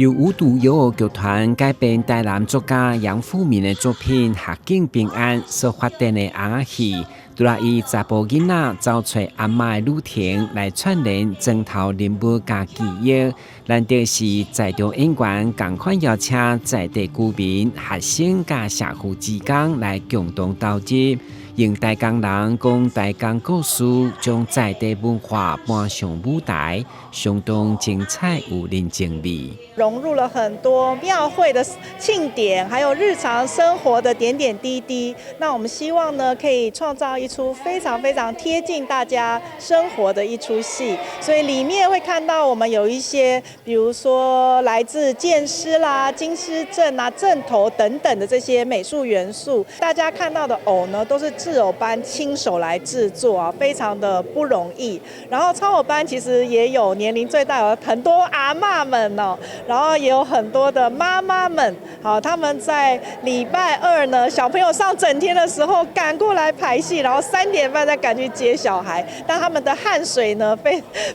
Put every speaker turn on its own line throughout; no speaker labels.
由無獨有偶劇團改編台南作家楊富閔的作品《夏景平安》所發展的紅仔戲，除了以查甫囡仔找找阿嬤的旅程來串聯莊頭人物甲記憶，難得是在場演員同款邀請在地居民、學生甲社會志工來共同投入，用台江人講台江故事，將在地文化搬上舞台，相當精彩有人情味。
融入了很多廟會的慶典，還有日常生活的點點滴滴。那我們希望呢，可以創造一出非常非常貼近大家生活的一出戲。所以裡面會看到我們有一些，比如說來自劍獅啦、金獅陣啊、陣頭等等的這些美術元素。大家看到的偶呢，都是製偶班親手來製作啊，非常的不容易。然後超偶班其實也有年齡最大，有很多阿嬤們哦。然後也有很多的媽媽們，好，他們在禮拜二呢，小朋友上整天的時候趕過來排戲，然後3點半再趕去接小孩，但他們的汗水呢，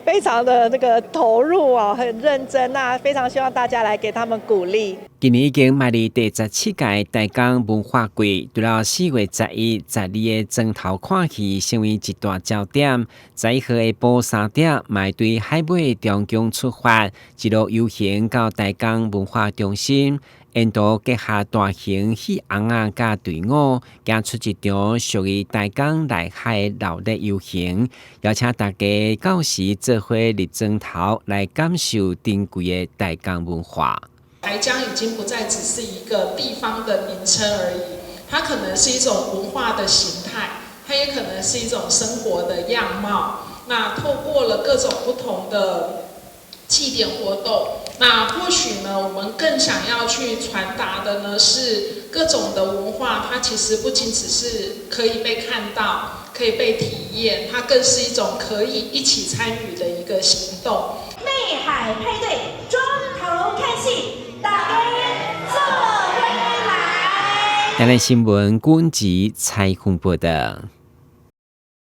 非常的那個投入啊，很認真啊，非常希望大家來給他們鼓勵。
今年已經邁入第17屆台江文化季，除了4月11、12的莊頭看戲成為一大焦點，11號下晡3點，邁對海尾中江出發，一路遊行到台江文化中心，沿途結合大型戲紅仔甲隊伍，行出一場屬於台江內海的鬧熱遊行，邀請大家到時做伙入莊頭來感受珍貴的台江文化。
台江已經不再只是一個地方的名稱而已，它可能是一種文化的形態，它也可能是一種生活的樣貌。那透過了各種不同的祭典活動，那或許呢，我們更想要去傳達的呢是各種的文化，它其實不僅只是可以被看到、可以被體驗，它更是一種可以一起參與的一個行動。
內海派對，莊頭看戲。大家做回來。
台南新聞，郭文吉採訪報道。